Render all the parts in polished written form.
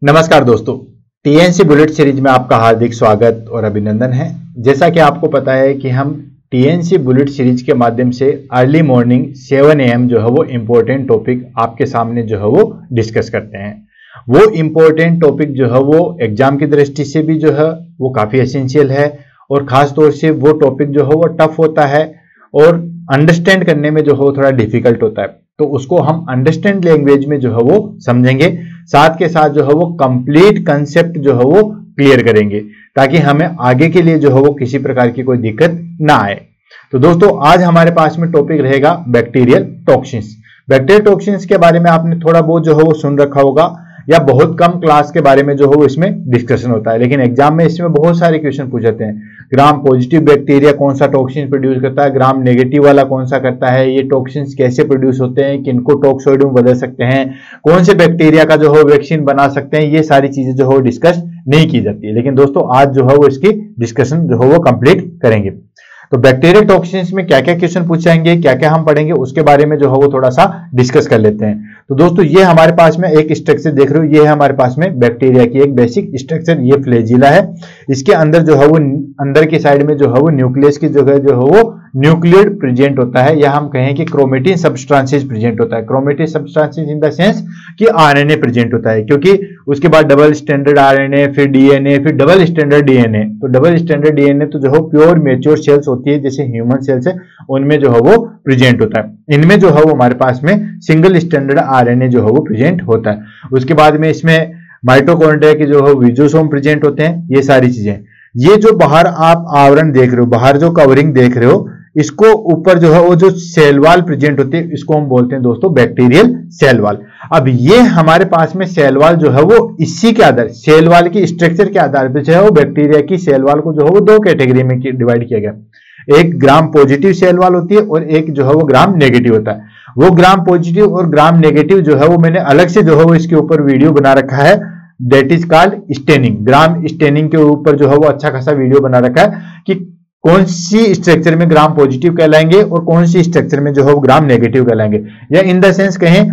नमस्कार दोस्तों, TNC bullet series में आपका हार्दिक स्वागत और अभिनंदन है। जैसा कि आपको पता है कि हम टीएनसी बुलेट सीरीज के माध्यम से अर्ली मॉर्निंग 7 AM जो है वो इम्पोर्टेंट टॉपिक आपके सामने जो है वो डिस्कस करते हैं। वो इम्पोर्टेंट टॉपिक जो है वो एग्जाम की दृष्टि से भी जो है वो काफ़ी एसेंशियल है और ख़ास तौर से वो टॉपिक जो है वो टफ होता है और अंडरस्टैंड करने में जो है वो थोड़ा डिफिकल्ट होता है। तो उसको हम अंडरस्टैंड लैंग्वेज में जो है वो समझेंगे, साथ के साथ जो है वो कंप्लीट कंसेप्ट जो है वो क्लियर करेंगे ताकि हमें आगे के लिए जो है वो किसी प्रकार की कोई दिक्कत ना आए। तो दोस्तों आज हमारे पास में टॉपिक रहेगा बैक्टीरियल टॉक्सिन्स। बैक्टीरियल टॉक्सिन्स के बारे में आपने थोड़ा बहुत जो है वो सुन रखा होगा या बहुत कम क्लास के बारे में जो है वो इसमें डिस्कशन होता है, लेकिन एग्जाम में इसमें बहुत सारे क्वेश्चन पूछ जाते हैं। ग्राम पॉजिटिव बैक्टीरिया कौन सा टॉक्सिन प्रोड्यूस करता है, ग्राम नेगेटिव वाला कौन सा करता है, ये टॉक्सिन्स कैसे प्रोड्यूस होते हैं, किनको टॉक्सोइड में बदल सकते हैं, कौन से बैक्टीरिया का जो है वैक्सीन बना सकते हैं, ये सारी चीजें जो है वो डिस्कस नहीं की जाती है। लेकिन दोस्तों आज जो है वो इसकी डिस्कशन जो है वो कंप्लीट करेंगे। तो बैक्टीरियल टॉक्सिन्स में क्या क्या क्वेश्चन पूछे जाएंगे, क्या क्या हम पढ़ेंगे, उसके बारे में जो है वो थोड़ा सा डिस्कस कर लेते हैं। तो दोस्तों ये हमारे पास में एक स्ट्रक्चर देख रहे हो, ये है हमारे पास में बैक्टीरिया की एक बेसिक स्ट्रक्चर, ये फ्लैजिला है। इसके अंदर जो है वो अंदर की साइड में जो है वो न्यूक्लियस की जगह जो है वो न्यूक्लियड प्रेजेंट होता है, या हम कहें कि क्रोमेटिन सब्सटेंसेस प्रेजेंट होता है। Chromatin substances in the sense कि आरएनए प्रेजेंट होता है, क्योंकि उसके बाद डबल स्टैंडर्ड आरएनए, फिर डीएनए, फिर डबल स्टैंडर्ड डीएनए। तो डबल स्टैंडर्ड डीएनए तो जो है प्योर मैच्योर सेल्स होती है, जैसे ह्यूमन सेल्स है, उनमें जो है वो प्रेजेंट होता है। इनमें जो है वो हमारे पास में सिंगल स्टैंडर्ड आरएनए जो है वो प्रेजेंट होता है। उसके बाद में इसमें माइटोकॉन्ड्रिया के जो है विजोसोम प्रेजेंट होते हैं, ये सारी चीजें। ये जो बाहर आप आवरण देख रहे हो, बाहर जो कवरिंग देख रहे हो, इसको ऊपर जो है वो जो सेल वॉल प्रेजेंट होती है, इसको हम बोलते हैं दोस्तों बैक्टीरियल सेल वॉल। अब ये हमारे पास में सेल वॉल जो है वो इसी के आधार, सेल वॉल की स्ट्रक्चर के आधार पर जो है वो बैक्टीरिया की सेल वॉल को जो है वो दो कैटेगरी में डिवाइड किया गया। एक ग्राम पॉजिटिव सेल वॉल होती है और एक जो है वो ग्राम नेगेटिव होता है। वो ग्राम पॉजिटिव और ग्राम नेगेटिव जो है वो मैंने अलग से जो है वो इसके ऊपर वीडियो बना रखा है, that is called staining. Gram staining के ऊपर जो है वो अच्छा खासा वीडियो बना रखा है कि कौन सी स्ट्रक्चर में ग्राम पॉजिटिव कहलाएंगे और कौन सी स्ट्रक्चर में जो है वो ग्राम नेगेटिव कहलाएंगे, या इन द सेंस कहें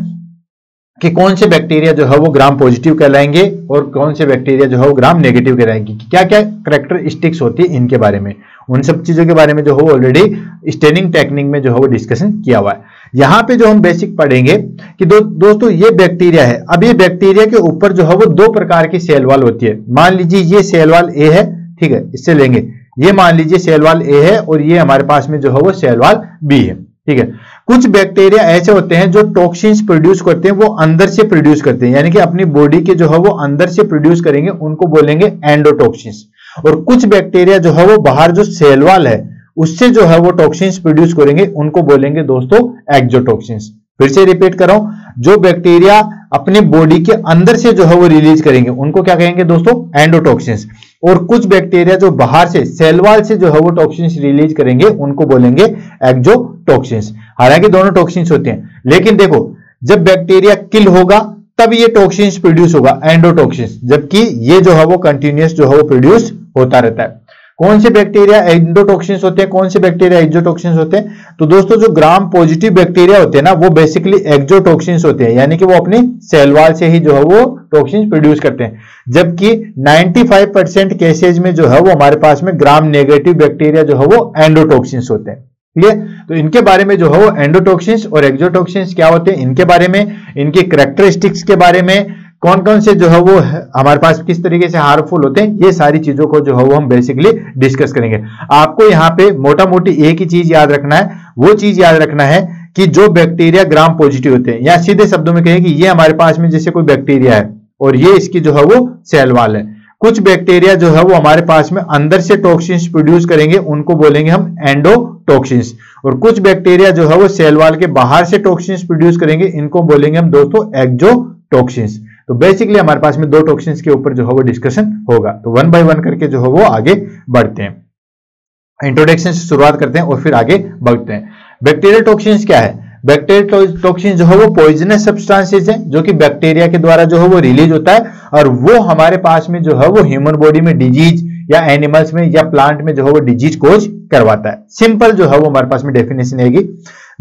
कि कौन से बैक्टीरिया जो है वो ग्राम पॉजिटिव कहलाएंगे और कौन से बैक्टीरिया जो है वो ग्राम नेगेटिव कहलाएंगे, क्या क्या कैरेक्टरिस्टिक्स होती है इनके बारे में, उन सब चीजों के बारे में जो है वो ऑलरेडी स्टेनिंग टेक्निक में जो है वो डिस्कशन किया हुआ है। यहाँ पे जो हम बेसिक पढ़ेंगे कि दोस्तों ये बैक्टीरिया है। अब ये बैक्टीरिया के ऊपर जो है वो दो प्रकार की सेल वॉल होती है। मान लीजिए ये सेल वॉल ए है, ठीक है, इससे लेंगे, ये मान लीजिए सेल वॉल ए है और ये हमारे पास में जो है वो सेल वॉल बी है, ठीक है। कुछ बैक्टीरिया ऐसे होते हैं जो टॉक्सिन्स प्रोड्यूस करते हैं, वो अंदर से प्रोड्यूस करते हैं, यानी कि अपनी बॉडी के जो है वो अंदर से प्रोड्यूस करेंगे, उनको बोलेंगे एंडोटॉक्सिन्स। और कुछ बैक्टीरिया जो है वो बाहर जो सेल वॉल है उससे जो है वो टॉक्सिन्स प्रोड्यूस करेंगे, उनको बोलेंगे दोस्तों एक्सोटॉक्सिन्स। फिर से रिपीट कर रहा हूं, जो बैक्टीरिया अपनी बॉडी के अंदर से जो है वो रिलीज करेंगे उनको क्या कहेंगे दोस्तों, एंडोटॉक्सिन्स। और कुछ बैक्टीरिया जो बाहर से सेल वॉल से जो है वो टॉक्सिन्स रिलीज करेंगे उनको बोलेंगे एक्सोटॉक्सिन्स। हालांकि दोनों टॉक्सिन्स होते हैं, लेकिन देखो जब बैक्टीरिया किल होगा तब ये टॉक्सिन्स प्रोड्यूस होगा, एंडोटॉक्सिन्स, जबकि ये जो है वो कंटिन्यूअस जो है वो प्रोड्यूस होता रहता है। कौन से बैक्टीरिया एंडोटॉक्सिन्स होते हैं, कौन से बैक्टीरिया एक्सोटॉक्सिन्स होते हैं? तो दोस्तों जो ग्राम पॉजिटिव बैक्टीरिया होते हैं ना, वो बेसिकली एक्सोटॉक्सिन्स होते हैं, यानी कि वो अपनी सेल वॉल से ही जो है वो टॉक्सिन्स प्रोड्यूस करते हैं। जबकि 95% केसेज में जो है वो हमारे पास में ग्राम नेगेटिव बैक्टीरिया जो है वो एंडोटॉक्सिन्स होते हैं। क्लियर? तो इनके बारे में जो है वो एंडोटॉक्सिन्स और एक्सोटॉक्सिन्स क्या होते हैं, इनके बारे में, इनकी कैरेक्टरिस्टिक्स के बारे में, कौन कौन से जो है वो हमारे पास किस तरीके से हार्मफुल होते हैं, ये सारी चीजों को जो है वो हम बेसिकली डिस्कस करेंगे। आपको यहाँ पे मोटा मोटी एक ही चीज याद रखना है, वो चीज याद रखना है कि जो बैक्टीरिया ग्राम पॉजिटिव होते हैं, या सीधे शब्दों में कहें कि ये हमारे पास में जैसे कोई बैक्टीरिया है और ये इसकी जो है वो सेल वॉल है। कुछ बैक्टीरिया जो है वो हमारे पास में अंदर से टॉक्सिन्स प्रोड्यूस करेंगे, उनको बोलेंगे हम एंडोटॉक्सिन्स। और कुछ बैक्टीरिया जो है वो सेल वॉल के बाहर से टॉक्सिन्स प्रोड्यूस करेंगे, इनको बोलेंगे हम दोस्तों एक्सोटॉक्सिन्स। तो बेसिकली हमारे पास में दो टॉक्सिन्स के ऊपर जो है वो डिस्कशन होगा। तो वन बाय वन करके जो है वो आगे बढ़ते हैं, इंट्रोडक्शन से शुरुआत करते हैं और फिर आगे बढ़ते हैं। बैक्टीरियल टॉक्सिन्स क्या है? बैक्टीरियल टॉक्सिन जो है वो पॉइजनस सब्सटेंसेस है, जो कि बैक्टीरिया के द्वारा जो है वो रिलीज होता है, और वो हमारे पास में जो है वो ह्यूमन बॉडी में डिजीज या एनिमल्स में या प्लांट में जो है वो डिजीज कोज करवाता है। सिंपल जो है वो हमारे पास में डेफिनेशन आएगी,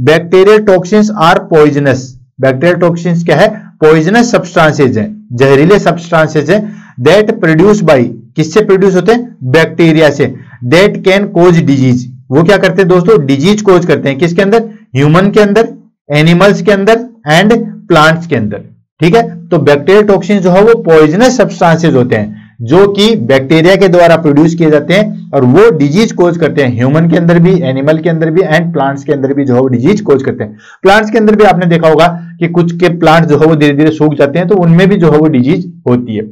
bacterial toxins are poisonous bacterial toxins क्या है? पॉइजनस सब्सटेंसेज हैं, जहरीले सब्सटेंसेज हैं, दैट प्रोड्यूस बाय, किससे प्रोड्यूस होते हैं? बैक्टीरिया से, दैट कैन कोज डिजीज, वो क्या करते हैं दोस्तों? डिजीज कोज करते हैं, किसके अंदर? ह्यूमन के अंदर, एनिमल्स के अंदर एंड प्लांट्स के अंदर, ठीक है। तो बैक्टीरियल टॉक्सिन जो है वो पॉइजनस सब्सटेंसेज होते हैं जो कि बैक्टीरिया के द्वारा प्रोड्यूस किए जाते हैं और वो डिजीज कोज करते हैं, ह्यूमन के अंदर भी, एनिमल के अंदर भी एंड प्लांट्स के अंदर भी जो है वो डिजीज कोज करते हैं। प्लांट्स के अंदर भी आपने देखा होगा कि कुछ के प्लांट जो है वो धीरे धीरे सूख जाते हैं, तो उनमें भी जो है वो डिजीज होती है।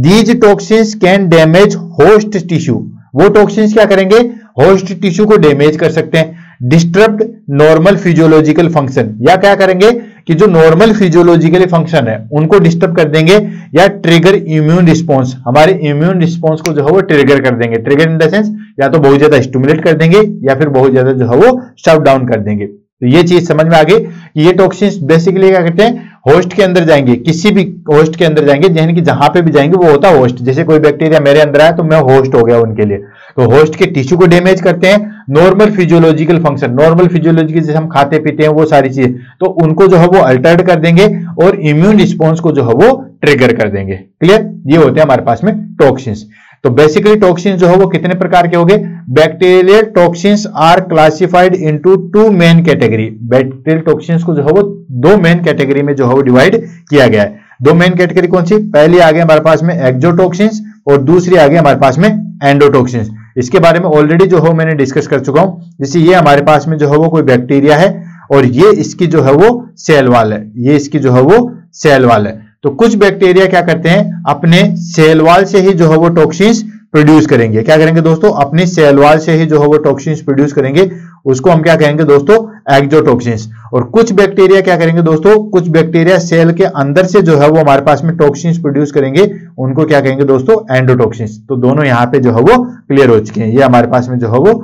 These toxins can damage host tissue, वो टॉक्सिन्स क्या करेंगे? होस्ट टिश्यू को डैमेज कर सकते हैं, डिस्टर्ब नॉर्मल फिजियोलॉजिकल फंक्शन, या क्या करेंगे कि जो नॉर्मल फिजियोलॉजिकल फंक्शन है उनको डिस्टर्ब कर देंगे, या ट्रिगर इम्यून रिस्पॉन्स, हमारे इम्यून रिस्पॉन्स को जो है वो ट्रिगर कर देंगे। ट्रिगर इन द सेंस या तो बहुत ज्यादा स्टिमुलेट कर देंगे या फिर बहुत ज्यादा जो है वो शट डाउन कर देंगे। तो ये चीज समझ में आ गई कि ये टॉक्सिन्स बेसिकली क्या करते हैं? होस्ट के अंदर जाएंगे, किसी भी होस्ट के अंदर जाएंगे, यानी कि जहां पे भी जाएंगे वो होता है होस्ट। जैसे कोई बैक्टीरिया मेरे अंदर आया तो मैं होस्ट हो गया उनके लिए, तो होस्ट के टिश्यू को डैमेज करते हैं। Normal physiological function, normal physiological जैसे हम खाते पीते हैं वो सारी चीजें, तो उनको जो है वो अल्टर्ड कर देंगे और इम्यून रिस्पॉन्स को जो है वो ट्रिगर कर देंगे। क्लियर? ये होते हैं हमारे पास में टॉक्सिन्स। तो बेसिकली टॉक्सिन्स जो है वो कितने प्रकार के होंगे? Bacterial toxins are classified into two main category. Bacterial toxins को जो है वो दो मेन कैटेगरी में जो है वो डिवाइड किया गया है। दो मेन कैटेगरी कौन सी? पहली आ गई हमारे पास में एक्सोटॉक्सिन्स और दूसरी आ गई हमारे पास में एंडोटॉक्सिन्स। इसके बारे में ऑलरेडी जो है मैंने डिस्कस कर चुका हूं। जैसे ये हमारे पास में जो है वो कोई बैक्टीरिया है और ये इसकी जो है वो सेल वॉल है, ये इसकी जो है वो सेल वॉल है। तो कुछ बैक्टीरिया क्या करते हैं? अपने सेल वॉल से ही जो है वो टॉक्सिन्स प्रोड्यूस करेंगे। क्या करेंगे दोस्तों? अपनी सेल वॉल से ही जो है वो टॉक्सिन्स प्रोड्यूस करेंगे, उसको हम क्या कहेंगे दोस्तों? एक्सोटॉक्सिन्स। और कुछ बैक्टीरिया क्या करेंगे दोस्तों? कुछ बैक्टीरिया सेल के अंदर से जो है वो हमारे पास में टॉक्सिन्स प्रोड्यूस करेंगे, उनको क्या कहेंगे दोस्तों? एंडोटॉक्सिन्स। तो दोनों यहां पे जो है वो क्लियर हो चुके हैं। ये हमारे पास में जो है वो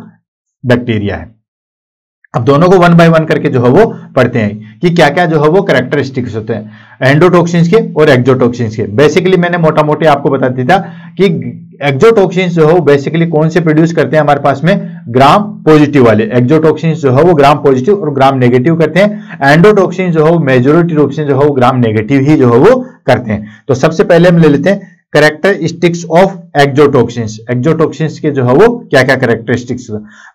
बैक्टीरिया है। अब दोनों को वन बाय वन करके जो है वो पढ़ते हैं कि क्या क्या जो है वो कैरेक्टरिस्टिक्स होते हैं एंडोटॉक्सिन्स के और एक्सोटॉक्सिन्स के। बेसिकली मैंने मोटा मोटी आपको बता दिया था कि एक्सोटॉक्सिन्स जो है वो बेसिकली कौन से प्रोड्यूस करते हैं? हमारे पास में ग्राम पॉजिटिव वाले एक्सोटॉक्सिन्स जो है वो ग्राम पॉजिटिव और ग्राम नेगेटिव करते हैं। एंडोटॉक्सिन जो है वो मेजॉरिटी टॉक्सिन जो है वो ग्राम नेगेटिव ही जो है वो करते हैं। तो सबसे पहले हम ले लेते हैं कैरेक्टरिस्टिक्स ऑफ एक्सोटॉक्सिन्स। एक्सोटॉक्सिन्स के जो है वो क्या क्या कैरेक्टरिस्टिक्स?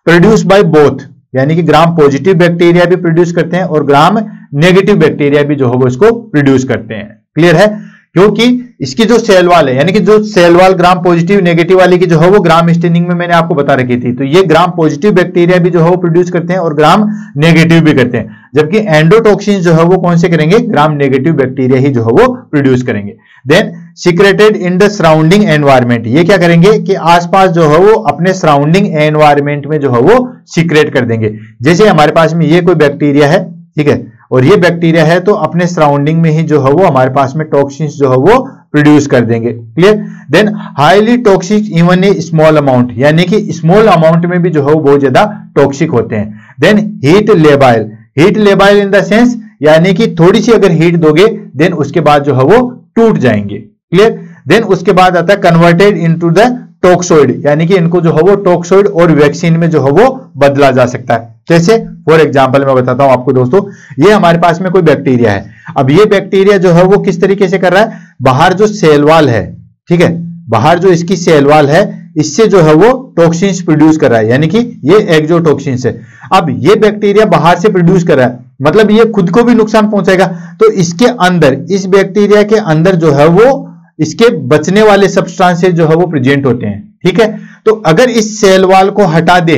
प्रोड्यूस बाय बोथ, यानी कि ग्राम पॉजिटिव बैक्टीरिया भी प्रोड्यूस करते हैं और ग्राम नेगेटिव बैक्टीरिया भी जो है वो इसको प्रोड्यूस करते हैं। क्लियर है? क्योंकि इसकी जो सेल वॉल है, यानी कि जो cell wall gram positive negative वाली की जो है वो ग्राम स्टेनिंग में मैंने आपको बता रखी थी, तो ये ग्राम पॉजिटिव बैक्टीरिया भी जो है वो प्रोड्यूस करते हैं और ग्राम नेगेटिव भी करते हैं। जबकि एंडोटॉक्सिन जो है वो कौन से करेंगे? ग्राम नेगेटिव बैक्टीरिया ही जो है वो प्रोड्यूस करेंगे। Then secreted in the surrounding environment, ये क्या करेंगे कि आसपास जो है वो अपने सराउंडिंग एनवायरमेंट में जो है वो सीक्रेट कर देंगे। जैसे हमारे पास में ये कोई बैक्टीरिया है, ठीक है, और ये बैक्टीरिया है तो अपने सराउंडिंग में ही जो है वो हमारे पास में टॉक्सिन्स जो है वो प्रोड्यूस कर देंगे। Clear? Then highly toxic even a small amount, यानी कि स्मॉल अमाउंट में भी जो है वो बहुत ज्यादा टॉक्सिक होते हैं। Then heat labile, heat labile in the sense यानी कि थोड़ी सी अगर हीट दोगे देन उसके बाद जो है वो टूट जाएंगे। क्लियर? देन उसके बाद आता है कन्वर्टेड इनटू द टॉक्सोइड, यानी कि इनको जो है वो टॉक्सोइड और वैक्सीन में जो है वो बदला जा सकता है। जैसे फॉर एग्जांपल मैं बताता हूं आपको दोस्तों, ये हमारे पास में कोई बैक्टीरिया है। अब ये बैक्टीरिया जो है वो किस तरीके से कर रहा है? बाहर जो सेल वॉल है, ठीक है, बाहर जो इसकी सेल वॉल है इससे जो है वो टॉक्सिन्स प्रोड्यूस कर रहा है, यानी कि ये एक्सोटॉक्सिन्स है। अब ये बैक्टीरिया बाहर से प्रोड्यूस कर रहा है, मतलब ये खुद को भी नुकसान पहुंचाएगा। तो इसके अंदर, इस बैक्टीरिया के अंदर जो है वो इसके बचने वाले सब्सटेंसेस जो है वो प्रेजेंट होते हैं। ठीक है, तो अगर इस सेल वॉल को हटा दे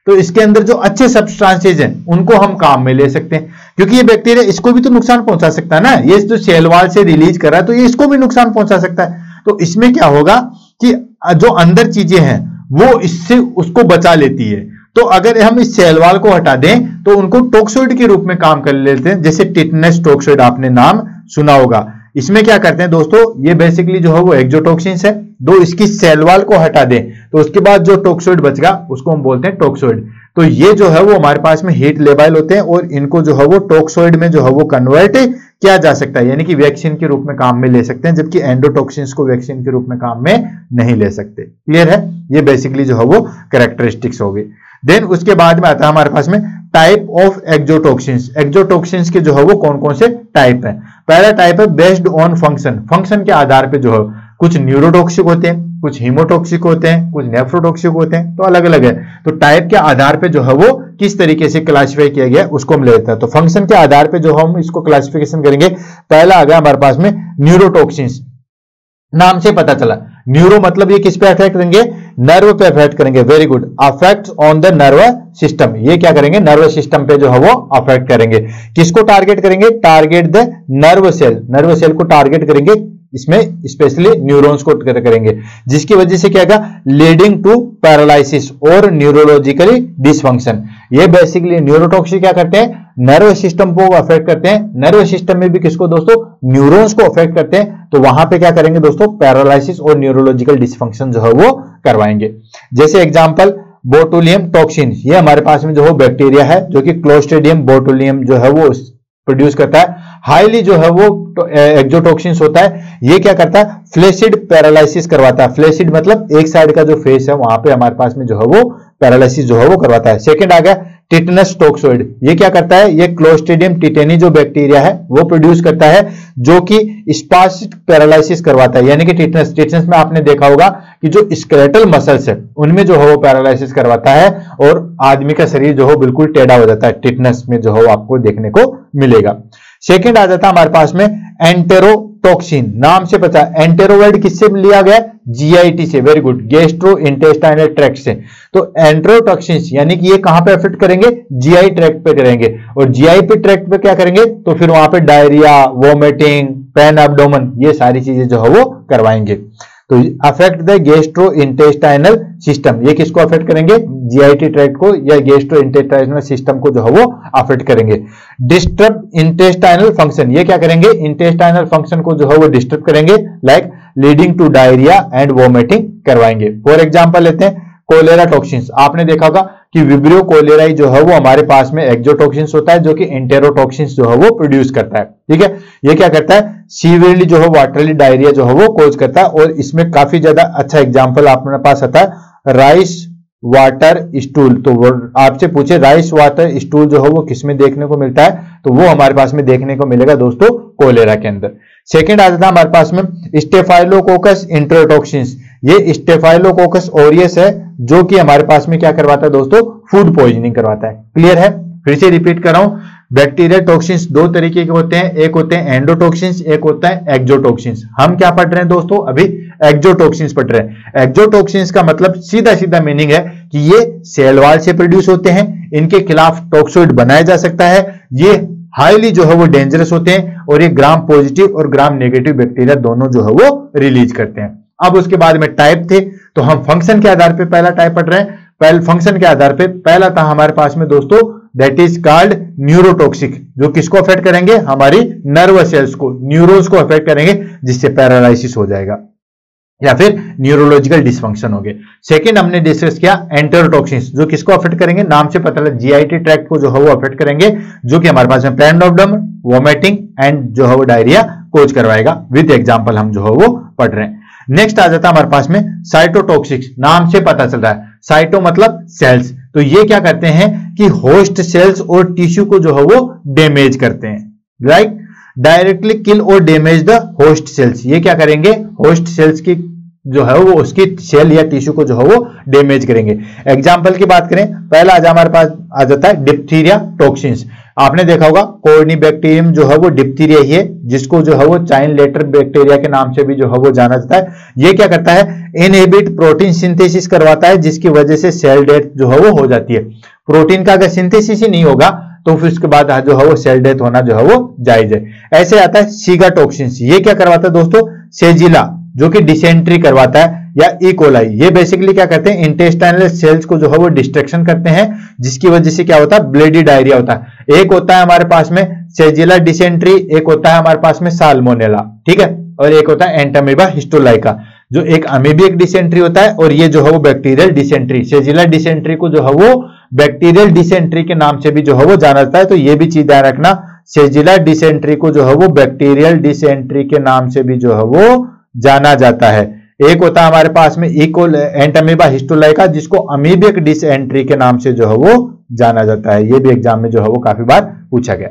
तो इसके अंदर जो अच्छे सब्सटेंसेस हैं उनको हम काम में ले सकते हैं, क्योंकि ये बैक्टीरिया इसको भी तो नुकसान पहुंचा सकता है ना। ये जो सेल वॉल से रिलीज कर रहा है तो ये इसको भी नुकसान पहुंचा सकता है। तो इसमें क्या होगा कि जो अंदर चीजें हैं वो इससे उसको बचा लेती है। तो अगर हम इस सेल वॉल को हटा दें तो उनको टॉक्सोइड के रूप में काम कर लेते हैं, जैसे टिटेनस टॉक्सोइड आपने नाम सुना होगा। इसमें क्या करते हैं दोस्तों, ये बेसिकली जो है वो एक्सोटॉक्सिन्स है। दो इसकी सेल वॉल को हटा दें तो उसके बाद जो टॉक्सोइड बचेगा उसको हम बोलते हैं टॉक्सोइड। तो ये जो है वो हमारे पास में हीट लेबाइल होते हैं और इनको जो है वो टॉक्सोइड में जो है वो कन्वर्ट किया जा सकता है, यानी कि वैक्सीन के रूप में काम में ले सकते हैं, जबकि एंडोटॉक्सिन्स को वैक्सीन के रूप में काम में नहीं ले सकते। क्लियर है? ये बेसिकली जो है वो कैरेक्टरिस्टिक्स हो गई। देन उसके बाद में आता है हमारे पास में टाइप ऑफ एक्सोटॉक्सिन्स। एक्सोटॉक्सिन्स के जो है वो कौन कौन से टाइप है। पहला टाइप है बेस्ड ऑन फंक्शन। फंक्शन के आधार पे जो है कुछ न्यूरोटॉक्सिक होते हैं, कुछ हीमोटॉक्सिक होते हैं, कुछ नेफ्रोटॉक्सिक होते हैं, तो अलग अलग है। तो टाइप के आधार पे जो है वो किस तरीके से क्लासिफाई किया गया उसको हम ले लेते हैं। तो फंक्शन के आधार पे जो हम इसको क्लासिफिकेशन करेंगे, पहला आ गया हमारे पास में न्यूरोटॉक्सिन्स। नाम से पता चला, न्यूरो मतलब ये किस पे अफेक्ट करेंगे, नर्व पे अफेक्ट करेंगे। Very good, affect on the nerve system. ये क्या करेंगे, नर्व सिस्टम पे जो है वो अफेक्ट करेंगे। किसको टारगेट करेंगे, target the nerve cell. Nerve cell को टारगेट करेंगे, इसमें स्पेशली न्यूरॉन्स को करेंगे, जिसकी वजह से क्या होगा, लीडिंग टू पैरालिसिस और न्यूरोलॉजिकली डिसफंक्शन। ये बेसिकली न्यूरोटॉक्सिक क्या करते हैं, नर्व सिस्टम को अफेक्ट करते हैं। नर्व सिस्टम में भी किसको दोस्तों, न्यूरॉन्स को अफेक्ट करते हैं। तो वहां पे क्या करेंगे दोस्तों, पैरालिसिस और न्यूरोलॉजिकल डिसफंक्शन जो है वो करवाएंगे। जैसे एग्जांपल बोटुलियम टॉक्सिन, ये हमारे पास में जो है बैक्टीरिया है जो कि क्लोस्ट्रीडियम बोटुलियम जो है वो प्रोड्यूस करता है। हाईली जो है वो एक्सोटॉक्सिन्स होता है। ये क्या करता है, फ्लैसिड पैरालिसिस करवाता है। फ्लैसिड मतलब एक साइड का जो फेस है वहां पे हमारे पास में जो है वो पैरालिसिस जो है वो करवाता है। सेकंड आ गया टिटनस टॉक्सोइड। ये क्या करता है, ये क्लोस्ट्रीडियम टिटेनी जो बैक्टीरिया है वो प्रोड्यूस करता है, जो कि स्पास्टिक पैरालिसिस करवाता है। यानी कि टिटनस में आपने देखा होगा कि जो स्केलेटल मसल्स है उनमें जो है वो पैरालिसिस करवाता है और आदमी का शरीर जो है बिल्कुल टेढ़ा हो जाता है। टिटनस में जो है आपको देखने को मिलेगा। सेकंड आ जाता है हमारे पास में एंटेरोटॉक्सिन। नाम से पता, एंटेरोवर्ड किससे लिया गया, जीआईटी से। Very good, gastro intestinal tract से। तो एंटेरोटॉक्सिन्स यानी कि ये कहां पे अफेक्ट करेंगे, जीआई ट्रैक्ट पे करेंगे। और जीआई पे ट्रैक्ट पे क्या करेंगे, तो फिर वहां पे डायरिया, वोमिटिंग, पेन एब्डोमेन, ये सारी चीजें जो है वो करवाएंगे। तो affect the gastro intestinal system. ये किसको अफेक्ट करेंगे, जीआईटी ट्रैक्ट को या गैस्ट्रो इंटेस्टाइनल सिस्टम को जो है वो अफेक्ट करेंगे। डिस्टर्ब इंटेस्टाइनल फंक्शन, ये क्या करेंगे, इंटेस्टाइनल फंक्शन को जो है वो डिस्टर्ब करेंगे, like leading to diarrhoea and vomiting करवाएंगे। फॉर एग्जांपल लेते हैं कोलेरा टॉक्सिन्स। आपने देखा होगा कि विब्रियो कोलेराई जो है वो हमारे पास में एक्सोटॉक्सिन्स होता है, जो कि एंटेरोटॉक्सिन्स जो है वो प्रोड्यूस करता है। ठीक है, ये क्या करता है, सीवियरली जो है वाटरली डायरिया जो है वो कोज करता है। और इसमें काफी ज्यादा अच्छा एग्जांपल आपके पास आता है राइस वाटर स्टूल। तो आपसे पूछे राइस वाटर स्टूल जो है वो किसमें देखने को मिलता है, तो वो हमारे पास में देखने को मिलेगा दोस्तों कोलेरा के अंदर। सेकेंड आ जाता है हमारे पास में स्टेफाइलोकोकस इंटेरोटॉक्सिन्स। ये स्टेफाइलोकोकस ऑरियस है जो कि हमारे पास में क्या करवाता है दोस्तों, फूड पॉइजनिंग करवाता है। क्लियर है, फिर से रिपीट कर रहा हूं, बैक्टीरियल टॉक्सिन्स दो तरीके के होते हैं, एक होते हैं एंडोटॉक्सिन्स, एक होता है एक्सोटॉक्सिन्स। हम क्या पढ़ रहे हैं दोस्तों, अभी एक्सोटॉक्सिन्स पढ़ रहे हैं। एक्सोटॉक्सिन्स का मतलब सीधा सीधा मीनिंग है कि ये सेल वॉल से प्रोड्यूस होते हैं, इनके खिलाफ टॉक्सोइड बनाया जा सकता है, ये हाईली जो है वो डेंजरस होते हैं और ये ग्राम पॉजिटिव और ग्राम नेगेटिव बैक्टीरिया दोनों जो है वो रिलीज करते हैं। अब उसके बाद में टाइप थे, तो हम फंक्शन के आधार पे पहला टाइप पढ़ रहे हैं। पहले फंक्शन के आधार पे पहला था हमारे पास में दोस्तों, दैट इज कॉल्ड न्यूरोटॉक्सिक, जो किसको अफेक्ट करेंगे, हमारी नर्व सेल्स को, न्यूरॉन्स को अफेक्ट करेंगे, जिससे पैरालिसिस हो जाएगा या फिर न्यूरोलॉजिकल डिसफंक्शन हो गए। सेकंड हमने डिस्कस किया एंटेरोटॉक्सिन्स, जो किसको अफेक्ट करेंगे, नाम से पता लगा जीआईटी ट्रैक्ट को जो है वो अफेक्ट करेंगे, जो कि हमारे पास में पेन एब्डोमेन, वोमिटिंग एंड जो है वो डायरिया कोज करवाएगा। विद एग्जांपल हम जो है वो पढ़ रहे हैं। नेक्स्ट आ जाता है हमारे पास में साइटोटॉक्सिक्स। नाम से पता चल रहा है, साइटो मतलब सेल्स, तो ये क्या करते हैं कि होस्ट सेल्स और टिश्यू को जो है वो डैमेज करते हैं, राइट, डायरेक्टली किल और डैमेज द होस्ट सेल्स। ये क्या करेंगे, होस्ट सेल्स की जो है वो उसकी सेल या टिश्यू को जो है वो डैमेज करेंगे। एग्जांपल की बात करें, पहला आज हमारे पास आ जाता है डिप्थीरिया टॉक्सिन्स। आपने देखा होगा कोर्निबैक्टीरियम जो है वो डिप्थीरिया ही है, जिसको जो है वो चाइन लेटर बैक्टीरिया के नाम से भी जो है वो जाना जाता है। ये क्या करता है, इनहिबिट प्रोटीन सिंथेसिस करवाता है, जिसकी वजह से सेल डेथ जो है वो हो जाती है। प्रोटीन का अगर सिंथेसिस ही नहीं होगा तो फिर उसके बाद जो है वो सेल डेथ होना जो है वो जायज है। ऐसे आता है सीगा टॉक्सिन्स। ये क्या करवाता है दोस्तों, सेजिला, जो कि डिसेंट्री करवाता है, या इकोलाई। ये बेसिकली क्या करते हैं, इंटेस्टाइनल सेल्स को जो है वो डिस्ट्रक्शन करते हैं, जिसकी वजह से क्या होता है, ब्लडी डायरिया होता है। एक होता है हमारे पास में सेजिला डिसेंट्री, एक होता है हमारे पास में साल्मोनेला, ठीक है, और एक होता है एंटामीबा हिस्टोलाइका, जो एक अमीबिक डिसेंट्री होता है, और ये जो है वो बैक्टीरियल डिसेंट्री। सेजिला डिसेंट्री को जो है वो बैक्टीरियल डिसेंट्री के नाम से भी जो है वो जाना जाता है। तो ये भी चीज ध्यान रखना, सेजिला डिसेंट्री को जो है वो बैक्टीरियल डिसेंट्री के नाम से भी जो है वो जाना जाता है। एक होता है हमारे पास में इक्वल एंटमीबा हिस्टोलाइका, जिसको अमीबिक डिसएंट्री के नाम से जो है वो जाना जाता है। ये भी एग्जाम में जो है वो काफी बार पूछा गया।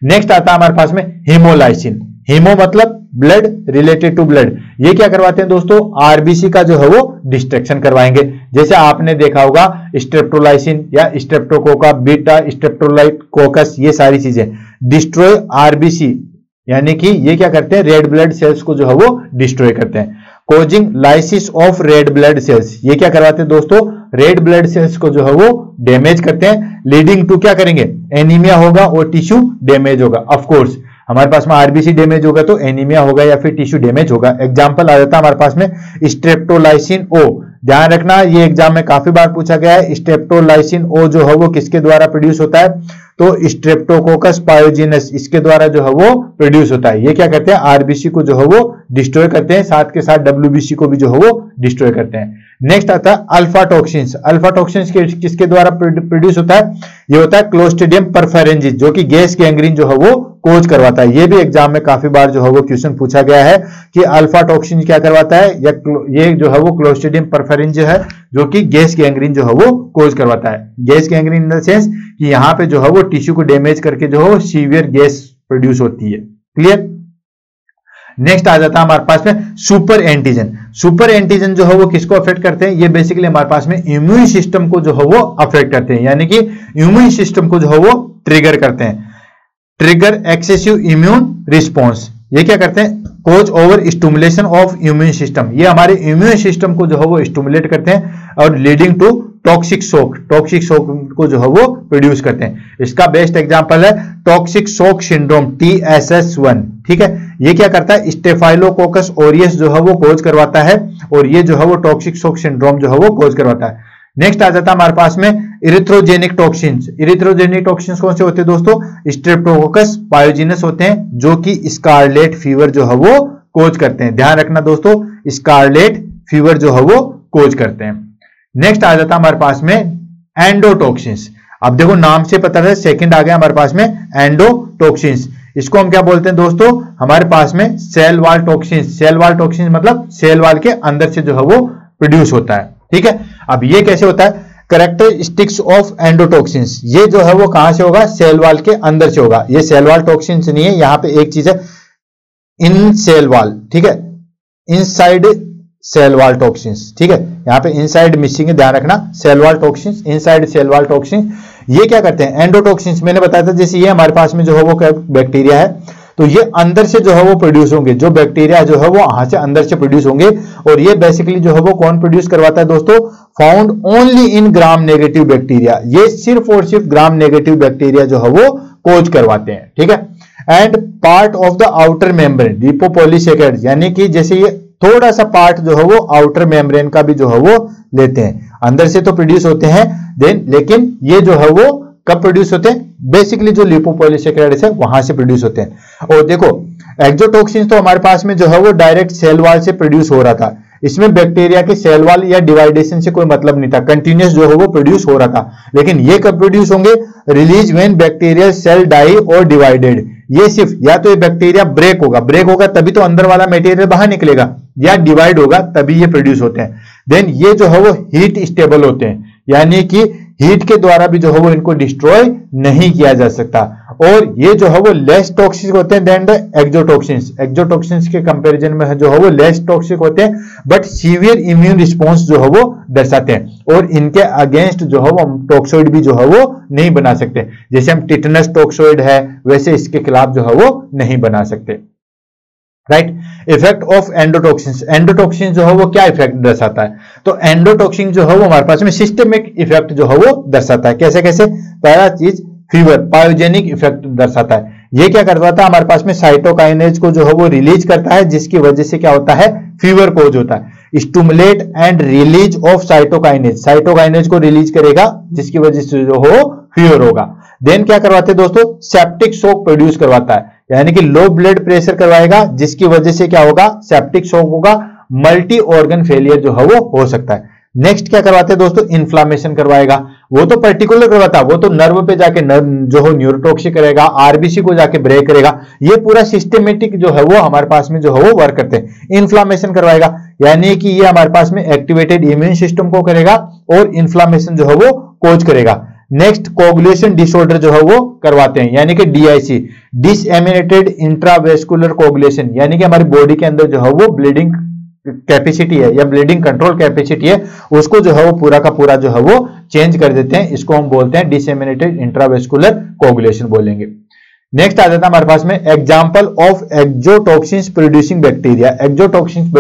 नेक्स्ट आता है हमारे पास में हीमोलाइसिन। हीमो मतलब ब्लड, रिलेटेड टू ब्लड। ये क्या करवाते हैं दोस्तों, आरबीसी का जो है वो डिस्ट्रक्शन करवाएंगे। जैसे आपने देखा होगा स्ट्रेप्टोलाइसिन या स्ट्रेप्टोकोका, बीटा स्ट्रेप्टोकोकस, ये सारी चीजें डिस्ट्रॉय आरबीसी, यानी कि ये क्या करते हैं, रेड ब्लड सेल्स को जो है वो डिस्ट्रॉय करते हैं। Causing lysis of red blood cells, ये क्या करवाते हैं दोस्तों, रेड ब्लड सेल्स को जो है वो डैमेज करते हैं, लीडिंग टू क्या करेंगे, एनीमिया होगा और टिश्यू डैमेज होगा। ऑफ कोर्स हमारे पास में आरबीसी डैमेज होगा तो एनीमिया होगा या फिर टिश्यू डैमेज होगा। एग्जांपल आ जाता है हमारे पास में स्ट्रेप्टोलाइसिन ओ। ध्यान रखना, ये एग्जाम में काफी बार पूछा गया है। स्ट्रेप्टोलाइसिन ओ जो है वो किसके द्वारा प्रोड्यूस होता है, तो स्ट्रेप्टोकोकस पायोजिनस, इसके द्वारा जो है वो प्रोड्यूस होता है। ये क्या करते हैं, आरबीसी को जो है वो डिस्ट्रॉय करते हैं, साथ के साथ डब्ल्यूबीसी को भी जो है वो डिस्ट्रॉय करते हैं। नेक्स्ट आता है अल्फा टॉक्सिन्स। अल्फा टॉक्सिन्स किसके द्वारा प्रोड्यूस होता है, ये होता है क्लोस्ट्रिडियम परफेरेंजिस, जो कि गैस गैंग्रीन जो है वो कोज करवाता है। ये भी एग्जाम में काफी बार जो है वो क्वेश्चन पूछा गया है कि अल्फा टॉक्सिन क्या करवाता है, या ये जो है वो क्लोस्ट्रिडियम परफेरेंजिस है जो कि गैस गैंग्रीन जो है वो कोज करवाता है। Gas gangrene in the sense कि यहाँ पे जो है वो टिश्यू को डैमेज करके जो है वो सीवियर गैस प्रोड्यूस होती है। क्लियर। नेक्स्ट आ जाता है हमारे पास में सुपर एंटीजन। सुपर एंटीजन जो है वो किसको अफेक्ट करते हैं, ये बेसिकली हमारे पास में इम्यून सिस्टम को जो है वो अफेक्ट करते हैं, यानी कि इम्यून सिस्टम को जो है वो ट्रिगर करते हैं। ट्रिगर एक्सेसिव इम्यून रिस्पॉन्स, ये क्या करते हैं, cause over stimulation of immune system, ये हमारे इम्यून सिस्टम को जो है वो स्टिमुलेट करते हैं और leading to toxic shock, toxic shock को जो है वो प्रोड्यूस करते हैं। इसका बेस्ट एग्जांपल है टॉक्सिक शॉक सिंड्रोम TSS1। ठीक है, ये क्या करता है, स्टेफाइलोकोकस ओरियस जो है वो कोज करवाता है और ये जो है वो टॉक्सिक शॉक सिंड्रोम जो है वो कोज करवाता है। नेक्स्ट आ जाता है हमारे पास में इरिथ्रोजेनिक टॉक्सिन्स। इरिथ्रोजेनिक टॉक्सिन्स कौन से होते हैं दोस्तों, स्ट्रेप्टोकोकस पायोजिनस होते हैं, जो कि स्कारलेट फीवर जो है वो कोज करते हैं। ध्यान रखना दोस्तों, स्कारलेट फीवर जो है वो कोज करते हैं। नेक्स्ट आ जाता है हमारे पास में एंडोटॉक्सिन्स। अब देखो नाम से पता है, सेकंड आ गया हमारे पास में एंडोटॉक्सिन्स। इसको हम क्या बोलते हैं दोस्तों, हमारे पास में cell wall toxins. Cell wall toxins मतलब सेल वॉल के अंदर से जो है वो प्रोड्यूस होता है। ठीक है, अब ये कैसे होता है, कैरेक्टरिस्टिक्स ऑफ एंडोटॉक्सिन्स, ये जो है वो कहां से होगा, सेल वॉल के अंदर से होगा। ये सेल वॉल टॉक्सिन्स नहीं है, यहां पे एक चीज है इन सेल वॉल, ठीक है, इनसाइड सेल वॉल टॉक्सिन्स। ठीक है, यहां पे इनसाइड मिसिंग है, ध्यान रखना, cell wall toxins, inside cell wall toxins. ये क्या करते हैं, एंडोटॉक्सिन्स मैंने बताया था, जैसे ये हमारे पास में जो है वो बैक्टीरिया है, तो ये अंदर से जो है वो प्रोड्यूस होंगे, जो बैक्टीरिया जो है वो वहां से अंदर से प्रोड्यूस होंगे। और ये बेसिकली जो है वो कौन प्रोड्यूस करवाता है दोस्तों, found only in gram negative bacteria. ये सिर्फ और सिर्फ ग्राम नेगेटिव बैक्टीरिया जो है वो कोज करवाते हैं। ठीक है, and part of the outer membrane lipopolysaccharides, यानी कि जैसे ये थोड़ा सा पार्ट जो है वो आउटर मेम्ब्रेन का भी जो है वो लेते हैं, अंदर से तो प्रोड्यूस होते हैं देन, लेकिन ये जो है वो कब प्रोड्यूस होते हैं, बेसिकली जो लिपोपॉलीसेकेराइड्स है वहां से प्रोड्यूस होते हैं। और देखो एक्सोटॉक्सिन्स तो हमारे पास में जो है वो डायरेक्ट सेल वॉल से प्रोड्यूस हो रहा था, इसमें बैक्टीरिया के सेल वॉल या डिवाइडेशन से कोई मतलब नहीं था, कंटिन्यूअस जो है वो प्रोड्यूस हो रहा था। लेकिन ये कब प्रोड्यूस होंगे, release when bacterial cell die और डिवाइडेड। ये सिर्फ या तो ये बैक्टीरिया ब्रेक होगा तभी तो अंदर वाला मटेरियल बाहर निकलेगा, या डिवाइड होगा तभी ये प्रोड्यूस होते हैं। देन ये जो है वो हीट स्टेबल होते हैं, यानी कि हीट के द्वारा भी जो है वो इनको डिस्ट्रॉय नहीं किया जा सकता। और ये जो है वो लेस टॉक्सिक होते हैं देन द एक्सोटॉक्सिन्स। एक्सोटॉक्सिन्स के कंपैरिजन में जो है वो लेस टॉक्सिक होते हैं, बट सीवियर इम्यून रिस्पॉन्स जो है वो दर्शाते हैं, और इनके अगेंस्ट जो है वो हम टॉक्सोइड भी जो है वो नहीं बना सकते। जैसे हम टिटनस टॉक्सोइड है, वैसे इसके खिलाफ जो है वो नहीं बना सकते। Right, effect of endotoxins. Endotoxin जो है वो क्या इफेक्ट दर्शाता है, तो एंडोटॉक्सिन जो है वो हमारे पास में सिस्टमिक इफेक्ट जो है वो दर्शाता है। कैसे कैसे, पहला चीज फीवर, पायोजेनिक इफेक्ट दर्शाता है। ये क्या करवाता है, हमारे पास में साइटोकाइनेज को जो है वो रिलीज करता है, जिसकी वजह से क्या होता है, फीवर कोज होता है। स्टिमुलेट एंड रिलीज ऑफ साइटोकाइनेज, साइटोकाइनेज को रिलीज करेगा जिसकी वजह से जो हो फीवर होगा। देन क्या करवाते हैं दोस्तों, सेप्टिक शॉक प्रोड्यूस करवाता है, यानी कि लो ब्लड प्रेशर करवाएगा, जिसकी वजह से क्या होगा, सेप्टिक शॉक होगा, मल्टी ऑर्गन फेलियर जो है वो हो सकता है। नेक्स्ट क्या करवाते हैं दोस्तों, इन्फ्लामेशन करवाएगा, वो तो पर्टिकुलर करवाता, वो तो नर्व पे जाके जो हो न्यूरोटॉक्सिक करेगा, आरबीसी को जाके ब्रेक करेगा। ये पूरा सिस्टमेटिक जो है वो हमारे पास में जो है वो वर्क करते हैं। इन्फ्लामेशन करवाएगा, यानी कि ये हमारे पास में एक्टिवेटेड इम्यून सिस्टम को करेगा और इन्फ्लामेशन जो है वो कोज करेगा। नेक्स्ट कोगुलेशन डिसऑर्डर जो है वो करवाते हैं, यानी कि डीआईसी, डिसएमिनेटेड इंट्रावेस्कुलर कोगुलेशन, यानी कि हमारी बॉडी के अंदर जो है वो ब्लीडिंग कैपेसिटी है या ब्लीडिंग कंट्रोल कैपेसिटी है, उसको जो है वो पूरा का पूरा जो है वो चेंज कर देते हैं। इसको हम बोलते हैं डिसएमिनेटेड इंट्रावेस्कुलर कोगुलेशन बोलेंगे। नेक्स्ट आ जाता है हमारे पास में example of exotoxins producing bacteria. Exotoxins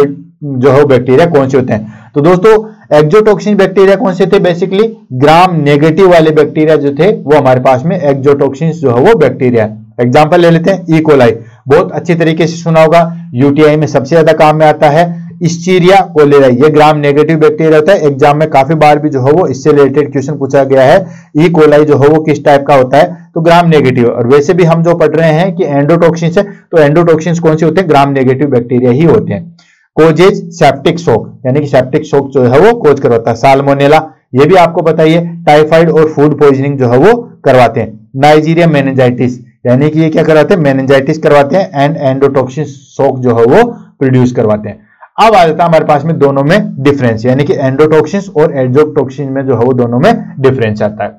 जो है बैक्टीरिया कौन से होते हैं? तो दोस्तों एक्सोटॉक्सिन बैक्टीरिया कौन से थे? बेसिकली ग्राम नेगेटिव वाले बैक्टीरिया जो थे वो हमारे पास में एक्सोटॉक्सिन्स जो है वो बैक्टीरिया है। एग्जांपल ले लेते हैं, ई कोलाई, बहुत अच्छी तरीके से सुना होगा, यूटीआई में सबसे ज्यादा काम में आता है। इस्चीरिया कोलेराई, ये ग्राम नेगेटिव बैक्टीरिया होता है। एग्जाम में काफी बार भी जो है वो इससे रिलेटेड क्वेश्चन पूछा गया है। ई कोलाई जो है वो किस टाइप का होता है? तो ग्राम नेगेटिव। और वैसे भी हम जो पढ़ रहे हैं कि एंडोटॉक्सिन्स है, तो एंडोटॉक्सिन्स कौन से होते हैं? ग्राम नेगेटिव बैक्टीरिया ही होते हैं। कोजेज सेप्टिक शॉक, यानी कि सेप्टिक शॉक जो है वो कोज करवाता है। साल्मोनेला, ये भी आपको पता ही है, टाइफाइड और फूड पॉइजनिंग जो है वो करवाते हैं। नाइजीरिया मेनिंजाइटिस, यानी कि ये क्या करवाते हैं? मेनिंजाइटिस करवाते हैं एंड एंडोटॉक्सिन शॉक जो है वो प्रोड्यूस करवाते हैं। अब आ जाता है हमारे पास में दोनों में डिफरेंस, यानी कि एंडोटॉक्सिन्स और एक्सोटॉक्सिन में जो है वो दोनों में डिफरेंस आता है।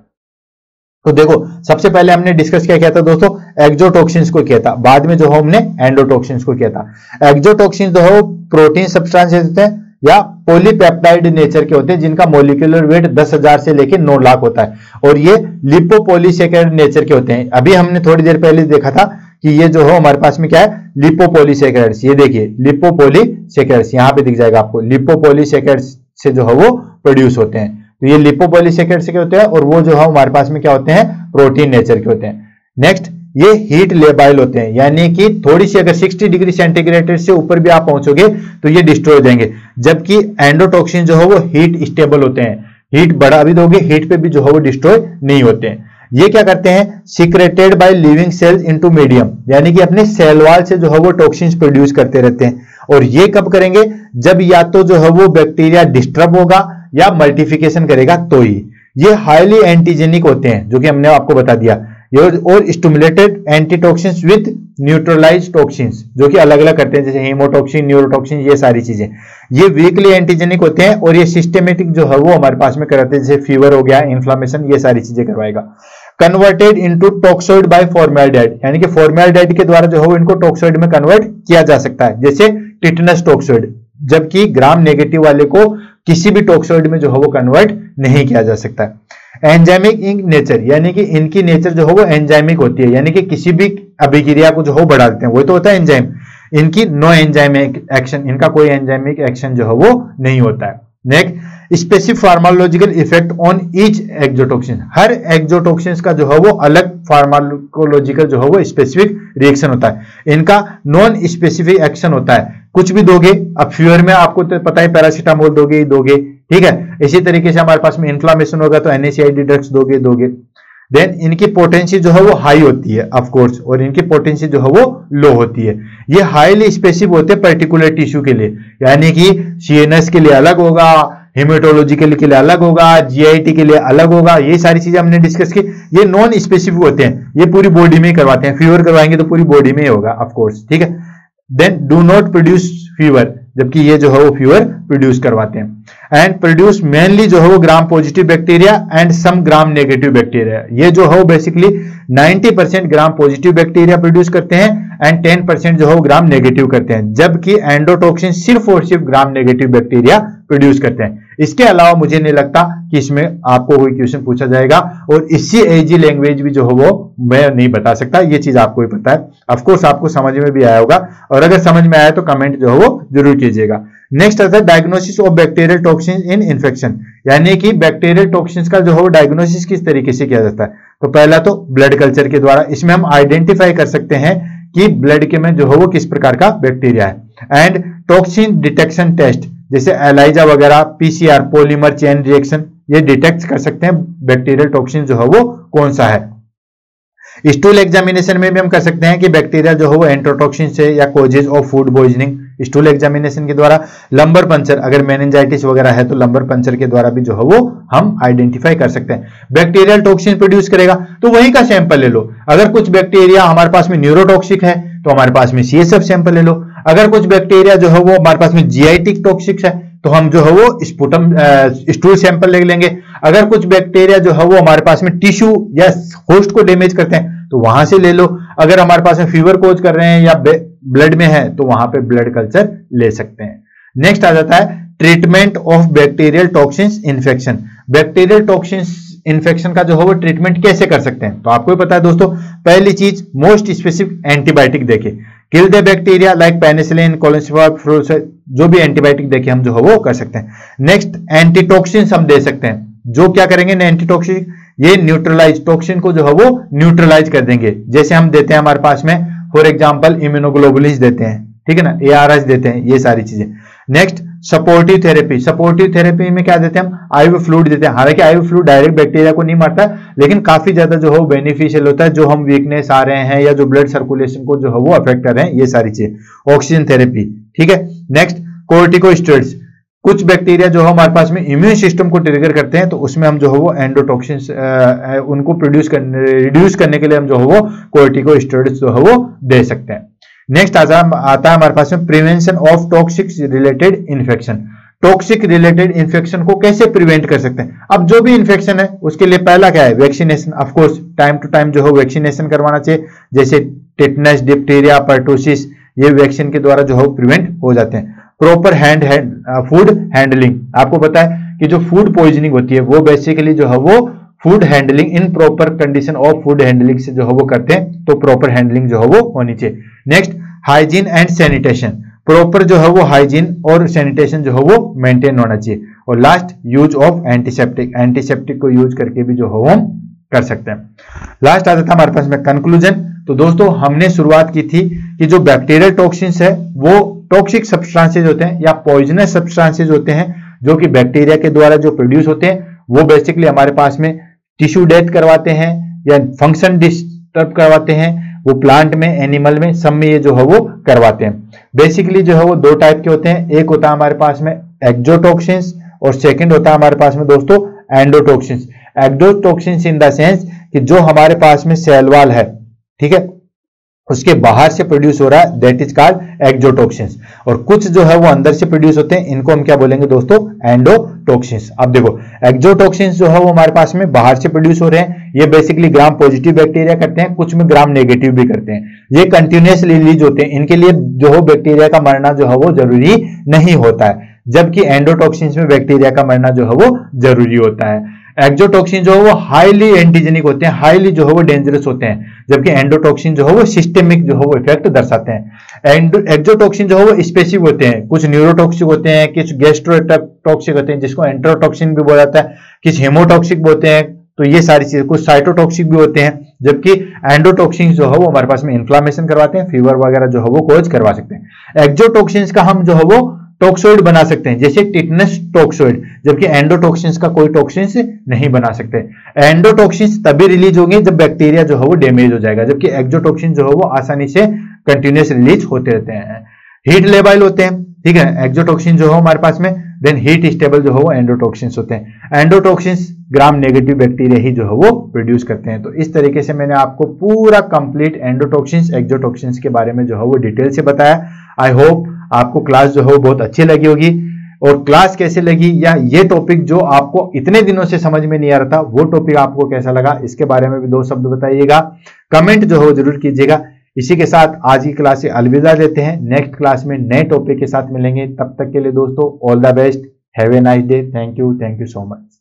तो देखो, सबसे पहले हमने डिस्कस क्या किया था दोस्तों? एक्सोटॉक्सिन्स को किया था, बाद में जो हमने एंडोटॉक्सिन्स को किया था। एक्सोटॉक्सिन्स जो है प्रोटीन सब्सटेंसेस होते हैं या पॉलीपेप्टाइड नेचर के होते हैं, जिनका मोलिकुलर वेट 10,000 से लेकर 9 लाख होता है, और ये लिपोपॉलीसेकेराइड नेचर के होते हैं। अभी हमने थोड़ी देर पहले देखा था कि ये जो है हमारे पास में क्या है? लिपोपॉलीसेकेराइड्स। ये देखिए लिपोपॉलीसेकेराइड्स, यहां पे दिख जाएगा आपको, लिपोपॉलीसेकेराइड्स से जो है वो प्रोड्यूस होते हैं। तो ये लिपोपॉलीसेकेराइड्स से क्या होते हैं, और वो जो है हमारे पास में क्या होते हैं? प्रोटीन नेचर के होते हैं। नेक्स्ट, ये हीट लेबाइल होते हैं, यानी कि थोड़ी सी अगर 60 डिग्री सेंटीग्रेड से ऊपर भी आप पहुंचोगे तो ये डिस्ट्रॉय हो जाएंगे। जबकि एंडोटॉक्सिन जो है वो हीट स्टेबल होते हैं, हीट बढ़ा भी दोगे हीट पे भी जो है वो डिस्ट्रॉय नहीं होते हैं। ये क्या करते हैं? Secreted by living cells into medium, यानी कि अपने सेल वॉल से जो है वो टॉक्सिन्स प्रोड्यूस करते रहते हैं। और ये कब करेंगे? जब या तो जो है वो बैक्टीरिया डिस्टर्ब होगा या मल्टीप्लिकेशन करेगा तो ही। ये हाईली एंटीजेनिक होते हैं, जो कि हमने आपको बता दिया। और stimulated antitoxins with neutralise toxins, जो कि अलग अलग करते हैं, जैसे हीमोटॉक्सिन, न्यूरोटॉक्सिन, ये सारी चीजें। ये वीकली एंटीजेनिक होते हैं और ये सिस्टेमेटिक जो है वो हमारे पास में कराते हैं, जैसे फीवर हो गया, इन्फ्लामेशन, ये सारी चीजें करवाएगा। Converted into toxoid by formaldehyde, यानी कि फॉर्मेल्डिहाइड के द्वारा जो है इनको टॉक्सोइड में कन्वर्ट किया जा सकता है, जैसे टिटनस टॉक्सोइड। जबकि ग्राम नेगेटिव वाले को किसी भी टॉक्सोइड में जो है वो कन्वर्ट नहीं किया जा सकता है। एंजाइमिक इन नेचर, यानी कि इनकी नेचर जो है वो एंजाइमिक होती है, यानी कि किसी भी अभिक्रिया को जो है बढ़ा देते हैं, वही तो होता है एंजाइम। इनकी नो एंजाइमिक एक्शन, इनका कोई एंजाइमिक एक्शन जो है वो नहीं होता है। Next, specific pharmacological effect on each exotoxin, her exotoxin का जो है वो अलग फार्माकोलॉजिकल जो है वो स्पेसिफिक रिएक्शन होता है। इनका नॉन स्पेसिफिक एक्शन होता है, कुछ भी दोगे। अब फीवर में आपको तो पता है पैरासीटामोल दोगे ही दोगे, ठीक है। इसी तरीके से हमारे पास में इन्फ्लामेशन होगा तो NSAID ड्रग्स दोगे। देन इनकी पोटेंसी जो है वो हाई होती है ऑफ कोर्स, और इनकी पोटेंसी जो है वो लो होती है। ये हाईली स्पेसिफिक होते हैं पर्टिकुलर टिश्यू के लिए, यानी कि CNS के लिए अलग होगा, हेमेटोलॉजी के लिए अलग होगा, GIT के लिए अलग होगा। ये सारी चीजें हमने डिस्कस की। ये नॉन स्पेसिफिक होते हैं, ये पूरी बॉडी में ही करवाते हैं। फीवर करवाएंगे तो पूरी बॉडी में ही होगा ऑफ कोर्स, ठीक है। Then do not produce fever, जबकि ये जो है वो फीवर प्रोड्यूस करवाते हैं। एंड प्रोड्यूस मेनली जो है वो gram positive bacteria and some gram negative bacteria. ये जो है वो basically 90% gram positive bacteria produce करते हैं एंड 10% जो है वो ग्राम नेगेटिव करते हैं, जबकि एंडोटॉक्सिन सिर्फ और सिर्फ ग्राम नेगेटिव बैक्टीरिया प्रोड्यूस करते हैं। इसके अलावा मुझे नहीं लगता कि इसमें आपको कोई क्वेश्चन पूछा जाएगा, और इससे एजी लैंग्वेज भी जो है वो मैं नहीं बता सकता, ये चीज आपको ही पता है। ऑफ कोर्स आपको समझ में भी आया होगा, और अगर समझ में आया तो कमेंट जो है वो जरूर कीजिएगा। नेक्स्ट आता है diagnosis of bacterial toxin in infection, यानी कि बैक्टीरियल टॉक्सिन का जो है वो डायग्नोसिस किस तरीके से किया जाता है। तो पहला तो ब्लड कल्चर के द्वारा, इसमें हम आइडेंटिफाई कर सकते हैं कि ब्लड के में जो है वो किस प्रकार का बैक्टीरिया है। एंड टॉक्सिन डिटेक्शन टेस्ट, जैसे एलाइजा वगैरह, PCR पॉलीमर चेन रिएक्शन, ये डिटेक्ट कर सकते हैं बैक्टीरियल टॉक्सिन जो है वो कौन सा है। स्टूल एग्जामिनेशन में भी हम कर सकते हैं कि बैक्टीरिया जो है वो एंटरोटॉक्सिन से या causes of food poisoning, stool examination के द्वारा, लंबर पंचर, अगर मेनिंजाइटिस वगैरह है तो लंबर पंचर के द्वारा भी जो है वो हम आइडेंटिफाई कर सकते हैं। बैक्टीरियल टॉक्सिन प्रोड्यूस करेगा तो वही का सैंपल ले लो। अगर कुछ बैक्टीरिया हमारे पास में न्यूरोटॉक्सिक है तो हमारे पास में CSF सैंपल ले लो। अगर कुछ बैक्टीरिया जो है वो हमारे पास में GI टॉक्सिक है तो हम जो है वो स्पुटम स्टूल सैंपल ले लेंगे। अगर कुछ बैक्टीरिया जो है वो हमारे पास में टिश्यू या होस्ट को डैमेज करते हैं तो वहां से ले लो। अगर हमारे पास में फीवर कोज कर रहे हैं या ब्लड में है तो वहां पे ब्लड कल्चर ले सकते हैं। नेक्स्ट आ जाता है treatment of bacterial toxins infection. Bacterial toxins infection का जो है वो ट्रीटमेंट कैसे कर सकते हैं तो आपको पता है दोस्तों, पहली चीज मोस्ट स्पेसिफिक एंटीबायोटिक देखे, kill the bacteria like penicillin, कोलिनसिफर, जो भी एंटीबायोटिक देखे हम जो है वो कर सकते हैं। नेक्स्ट एंटीटॉक्सिन्स हम दे सकते हैं, जो क्या करेंगे एंटीटॉक्सिन, ये न्यूट्रलाइज टॉक्सिन को जो है वो न्यूट्रलाइज कर देंगे। जैसे हम देते हैं हमारे पास में फॉर एग्जांपल इम्यूनोग्लोबुलिन्स देते हैं, ठीक है ना, ARH देते हैं, ये सारी चीजें। Next supportive therapy, supportive therapy में क्या देते हैं हम, आईवी फ्लूइड देते हैं। हालांकि आईवी फ्लूइड डायरेक्ट बैक्टीरिया को नहीं मारता है लेकिन काफी ज्यादा जो है बेनिफिशियल होता है, जो हम वीकनेस आ रहे हैं या जो ब्लड सर्कुलेशन को जो है वो अफेक्ट कर रहे हैं, ये सारी चीजें। ऑक्सीजन थेरेपी, ठीक है। नेक्स्ट कोर्टिकोस्टेरॉइड्स, कुछ बैक्टीरिया जो है हमारे पास में इम्यून सिस्टम को ट्रिगर करते हैं तो उसमें हम जो है वो एंडोटॉक्सिन्स उनको रिड्यूस करने के लिए हम जो है वो कोर्टिकोस्टेरॉइड्स जो है वो दे सकते हैं। नेक्स्ट आता है हमारे पास में prevention of toxic related infection. Toxic related infection को कैसे प्रिवेंट कर सकते हैं। अब जो भी इन्फेक्शन है उसके लिए पहला क्या है, vaccination. Of course time to time जो है वैक्सीनेशन करवाना चाहिए, जैसे टिटनेस, डिप्थीरिया, पर्टूसिस, ये वैक्सीन के द्वारा जो है प्रिवेंट हो जाते हैं। प्रॉपर फूड हैंडलिंग, आपको पता है कि जो फूड पॉइजनिंग होती है वो बेसिकली जो है वो food handling in proper condition of food handling से जो है वो करते हैं, तो प्रॉपर हैंडलिंग जो है वो होनी चाहिए। Next hygiene and sanitation, proper जो है वो हाइजीन और सैनिटेशन जो है वो मेंटेन होना चाहिए। और last use of antiseptic, antiseptic को यूज करके भी जो है वो कर सकते हैं। लास्ट आ जाता है हमारे पास में कंक्लूजन। तो दोस्तों हमने शुरुआत की थी कि जो बैक्टीरियल टॉक्सिन्स है वो टॉक्सिक सब्सटेंसेज होते हैं या पॉइजनस सब्सटेंसेज होते हैं जो कि बैक्टीरिया के द्वारा जो प्रोड्यूस होते हैं, वो बेसिकली हमारे पास में टिश्यू डेथ करवाते हैं या फंक्शन डिस्टर्ब करवाते हैं, वो प्लांट में, एनिमल में, सब में ये जो है वो करवाते हैं। बेसिकली जो है वो दो टाइप के होते हैं, एक होता है हमारे पास में एक्सोटॉक्सिन्स और सेकंड होता है हमारे पास में दोस्तों endotoxins. Exotoxins in the sense कि जो हमारे पास में सेल वॉल है, ठीक है, उसके बाहर से प्रोड्यूस हो रहा है, दैट इज कॉल्ड एक्सोटॉक्सिन्स। और कुछ जो है वो अंदर से प्रोड्यूस होते हैं, इनको हम क्या बोलेंगे दोस्तों, एंडोटॉक्सिन्स। अब देखो एक्सोटॉक्सिन्स जो है वो हमारे पास में बाहर से प्रोड्यूस हो रहे हैं, ये बेसिकली ग्राम पॉजिटिव बैक्टीरिया करते हैं, कुछ में ग्राम नेगेटिव भी करते हैं, ये कंटिन्यूअसली रिलीज होते हैं, इनके लिए जो है बैक्टीरिया का मरना जो है वो जरूरी नहीं होता है, जबकि एंडोटॉक्सिन्स में बैक्टीरिया का मरना जो है वो जरूरी होता है। एक्सोटॉक्सिन जो है वो हाईली एंटीजेनिक होते हैं, हाईली जो है वो डेंजरस होते हैं, जबकि एंडोटॉक्सिन जो है वो सिस्टेमिक जो है वो इफेक्ट दर्शाते हैं। एक्सोटॉक्सिन जो है वो स्पेसिफिक होते हैं, कुछ न्यूरोटॉक्सिक होते हैं, कुछ गैस्ट्रोटॉक्सिक होते हैं जिसको एंटेरोटॉक्सिन भी बोला जाता है, कुछ हेमोटॉक्सिक होते हैं, तो ये सारी चीजें, कुछ साइटोटॉक्सिक भी होते हैं, जबकि एंडोटॉक्सिन जो है वो हमारे पास में इन्फ्लामेशन करवाते हैं, फीवर वगैरह जो है वो कोज करवा सकते हैं। एक्सोटॉक्सिन का हम जो है वो टॉक्सोइड बना सकते हैं, जैसे टिटनेस टॉक्सोइड, जबकि एंडोटॉक्सिन्स का कोई टॉक्सिन्स नहीं बना सकते। एंडोटॉक्सिन्स तभी रिलीज होंगे जब बैक्टीरिया जो है वो डैमेज हो जाएगा, जबकि एक्सोटॉक्सिन जो है वो आसानी से कंटिन्यूअस रिलीज होते रहते हैं। हीट लेबल होते हैं, ठीक है, एक्सोटॉक्सिन जो है हमारे पास में, देन हीट स्टेबल जो है वो एंडोटॉक्सिन्स होते हैं। एंडोटॉक्सिन्स ग्राम नेगेटिव बैक्टीरिया ही जो है वो प्रोड्यूस करते हैं। तो इस तरीके से मैंने आपको पूरा कंप्लीट एंडोटॉक्सिन्स, एक्सोटॉक्सिन्स के बारे में जो है वो डिटेल से बताया। आई होप आपको क्लास जो है वो बहुत अच्छी लगी होगी, और क्लास कैसे लगी या ये टॉपिक जो आपको इतने दिनों से समझ में नहीं आ रहा था वो टॉपिक आपको कैसा लगा, इसके बारे में भी दो शब्द बताइएगा, कमेंट जो है वो जरूर कीजिएगा। इसी के साथ आज की क्लास से अलविदा देते हैं, नेक्स्ट क्लास में नए टॉपिक के साथ मिलेंगे। तब तक के लिए दोस्तों all the best, have a nice day, thank you so much.